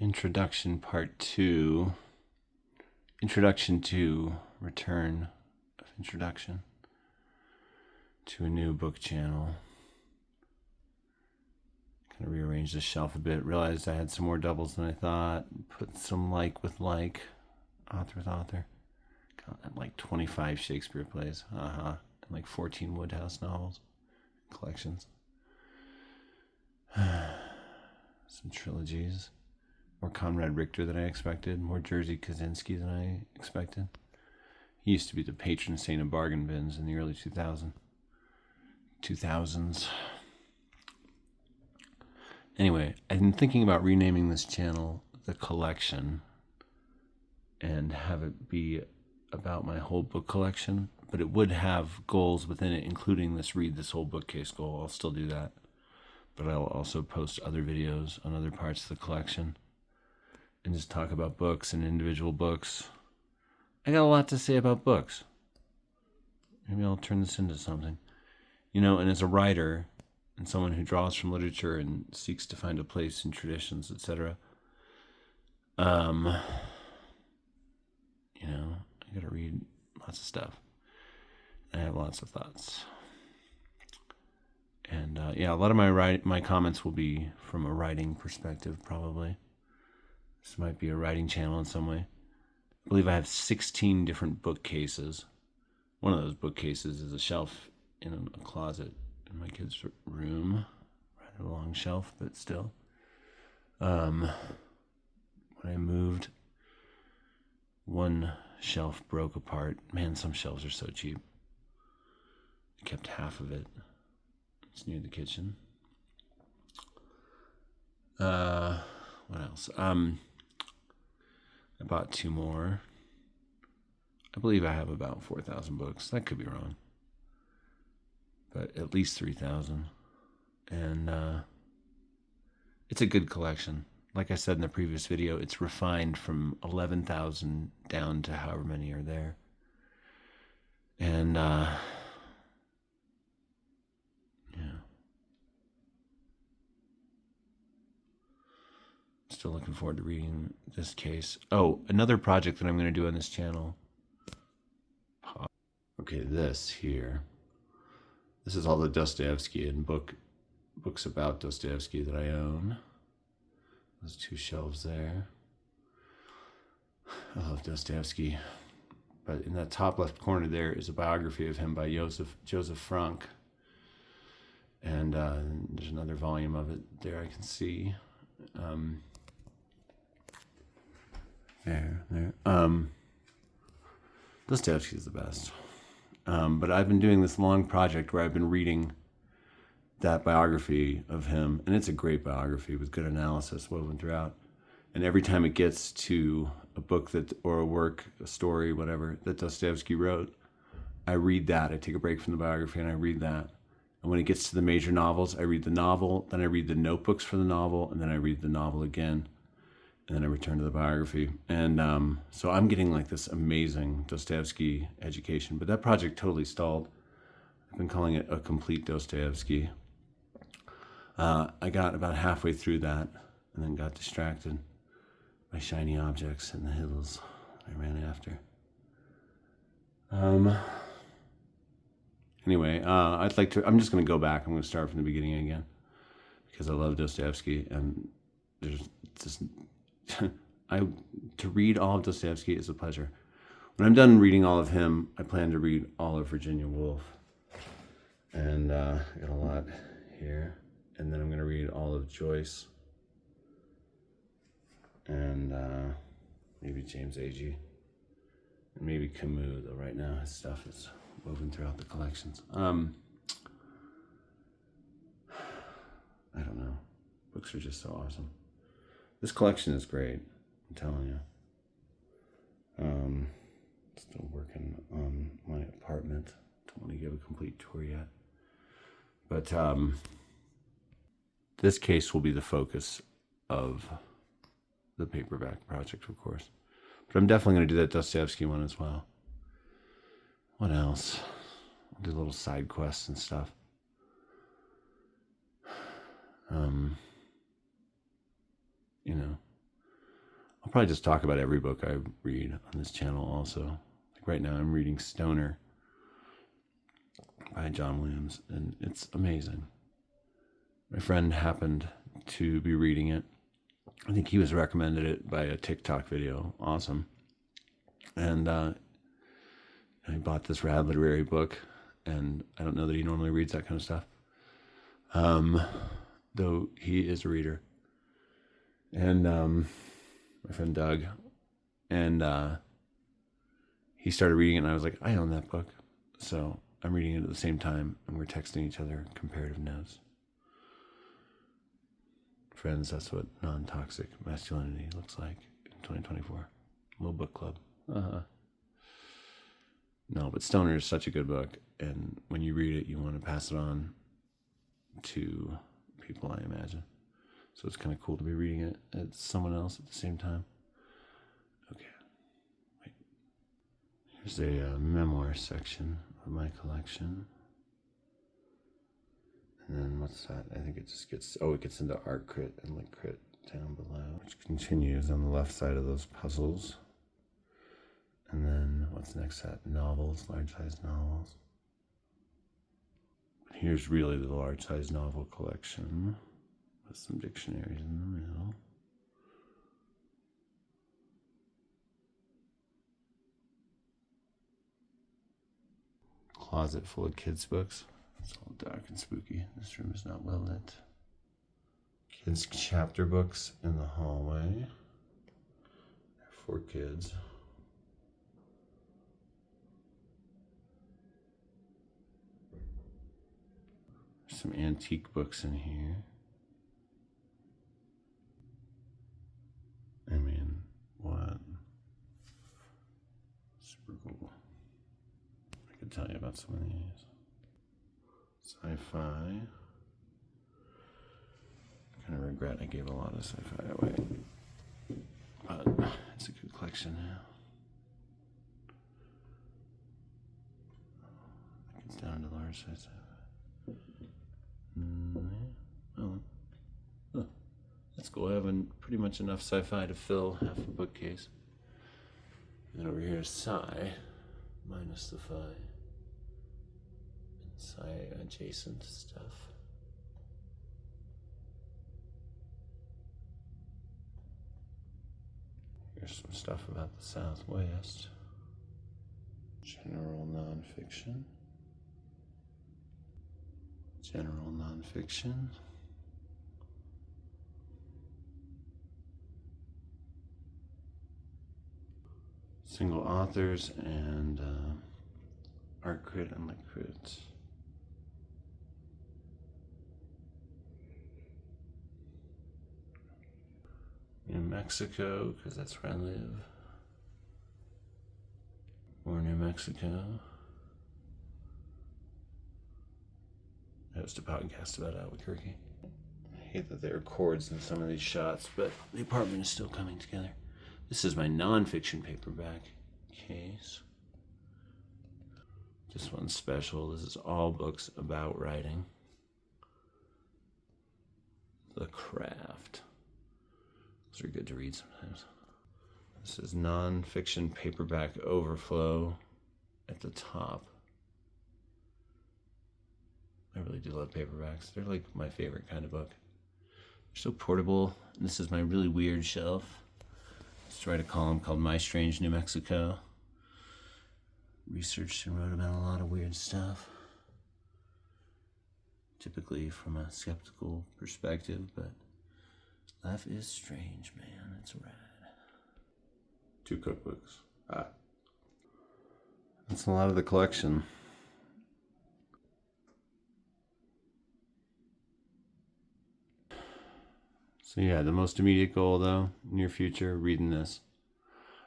Introduction Part 2. Introduction to Return of Introduction to a new book channel. Kind of rearranged the shelf a bit. Realized I had some more doubles than I thought. Put some like with like, author with author. Got like 25 Shakespeare plays. And like 14 Woodhouse novels. Collections. Some trilogies. More Conrad Richter than I expected. More Jerzy Kosinski than I expected. He used to be the patron saint of bargain bins in the early 2000s. Anyway, I've been thinking about renaming this channel The Collection and have it be about my whole book collection, but it would have goals within it, including this read this whole bookcase goal. I'll still do that, but I'll also post other videos on other parts of the collection and just talk about books and individual books. I got a lot to say about books. Maybe I'll turn this into something. And as a writer and someone who draws from literature and seeks to find a place in traditions, etc., I got to read lots of stuff. I have lots of thoughts. And a lot of my comments will be from a writing perspective, probably. This might be a writing channel in some way. I believe I have 16 different bookcases. One of those bookcases is a shelf in a closet in my kid's room. Rather a long shelf, but still. When I moved, one shelf broke apart. Man, some shelves are so cheap. I kept half of it. It's near the kitchen. What else? I bought 2 more. I believe I have about 4,000 books. That could be wrong. But at least 3,000. And it's a good collection. Like I said in the previous video, it's refined from 11,000 down to however many are there. And still looking forward to reading this case. Oh, another project that I'm going to do on this channel. Okay, this here. This is all the Dostoevsky and books about Dostoevsky that I own. Those 2 shelves there. I love Dostoevsky. But in that top left corner there is a biography of him by Joseph Frank. And there's another volume of it there I can see. There. Dostoevsky is the best. But I've been doing this long project where I've been reading that biography of him, and it's a great biography with good analysis woven throughout. And every time it gets to a book or a work, a story, whatever, that Dostoevsky wrote, I read that. I take a break from the biography and I read that. And when it gets to the major novels, I read the novel, then I read the notebooks for the novel, and then I read the novel again. And then I return to the biography. And so I'm getting like this amazing Dostoevsky education. But that project totally stalled. I've been calling it A Complete Dostoevsky. I got about halfway through that and then got distracted by shiny objects in the hills I ran after. Anyway, I'm just going to go back. I'm going to start from the beginning again because I love Dostoevsky, and there's just... to read all of Dostoevsky is a pleasure. When I'm done reading all of him, I plan to read all of Virginia Woolf. And I got a lot here. And then I'm going to read all of Joyce. And maybe James Agee. And maybe Camus, though right now his stuff is woven throughout the collections. I don't know. Books are just so awesome. This collection is great, I'm telling you. Still working on my apartment. Don't want to give a complete tour yet. But this case will be the focus of the paperback project, of course. But I'm definitely going to do that Dostoevsky one as well. What else? I'll do little side quests and stuff. I'll probably just talk about every book I read on this channel also. Like right now I'm reading Stoner by John Williams, and it's amazing. My friend happened to be reading it. I think he was recommended it by a TikTok video. Awesome. And he bought this rad literary book, and I don't know that he normally reads that kind of stuff. Though he is a reader. And my friend Doug, and he started reading it, and I was like, I own that book. So I'm reading it at the same time, and we're texting each other comparative notes. Friends, that's what non-toxic masculinity looks like in 2024. Little book club. No, but Stoner is such a good book, and when you read it, you want to pass it on to people, I imagine. So it's kind of cool to be reading it at someone else at the same time. Okay, wait. Here's a memoir section of my collection. And then what's that? I think it just gets, it gets into art crit and lit crit down below, which continues on the left side of those puzzles. And then what's next set? Novels, large-sized novels. Here's really the large-sized novel collection with some dictionaries in the middle. Closet full of kids' books. It's all dark and spooky. This room is not well lit. Kids' chapter books in the hallway. For kids. There's some antique books in here. I mean, what? Super cool. I could tell you about some of these. Sci-fi. I kind of regret I gave a lot of sci-fi away. But it's a good collection now. It's down to large size sci-fi. Oh, that's cool. I have pretty much enough sci-fi to fill half a bookcase. And over here is sci, minus the fi. Sci adjacent stuff. Here's some stuff about the Southwest. General nonfiction. General nonfiction. Single authors and art crit and lit crit. New Mexico, because that's where I live. Or New Mexico. I host a podcast about Albuquerque. I hate that there are chords in some of these shots, but the apartment is still coming together. This is my nonfiction paperback case. This one's special. This is all books about writing. The Craft. Those are good to read sometimes. This is nonfiction paperback overflow at the top. I really do love paperbacks. They're like my favorite kind of book. They're so portable. This is my really weird shelf. Let's write a column called My Strange New Mexico. Researched and wrote about a lot of weird stuff. Typically from a skeptical perspective, but life is strange, man. It's rad. 2 cookbooks. That's a lot of the collection. So yeah, the most immediate goal though, near future, reading this.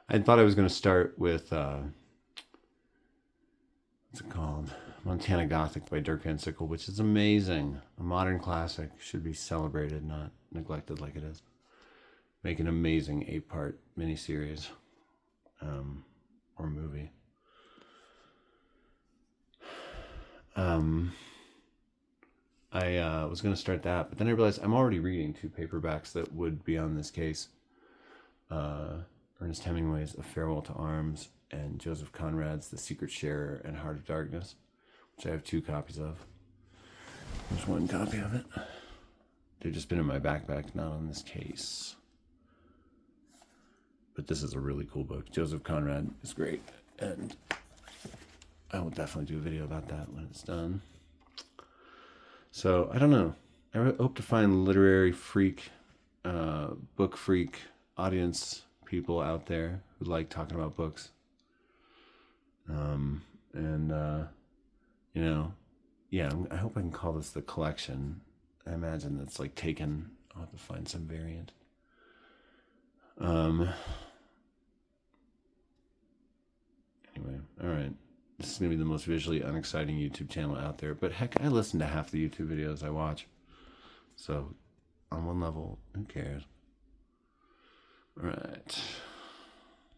I thought I was going to start with, what's it called? Montana Gothic by Dirk Van Sickle, which is amazing. A modern classic, should be celebrated, not neglected like it is. Make an amazing 8-part miniseries, or movie. I was going to start that, but then I realized I'm already reading 2 paperbacks that would be on this case. Ernest Hemingway's A Farewell to Arms, and Joseph Conrad's The Secret Sharer and Heart of Darkness, which I have 2 copies of. There's 1 copy of it. They've just been in my backpack, not on this case. But this is a really cool book. Joseph Conrad is great, and I will definitely do a video about that when it's done. So, I don't know. I hope to find literary freak, book freak audience people out there who like talking about books. I hope I can call this the collection. I imagine that's like taken. I'll have to find some variant. Anyway, all right. This is going to be the most visually unexciting YouTube channel out there. But heck, I listen to half the YouTube videos I watch. So, on one level, who cares? All right.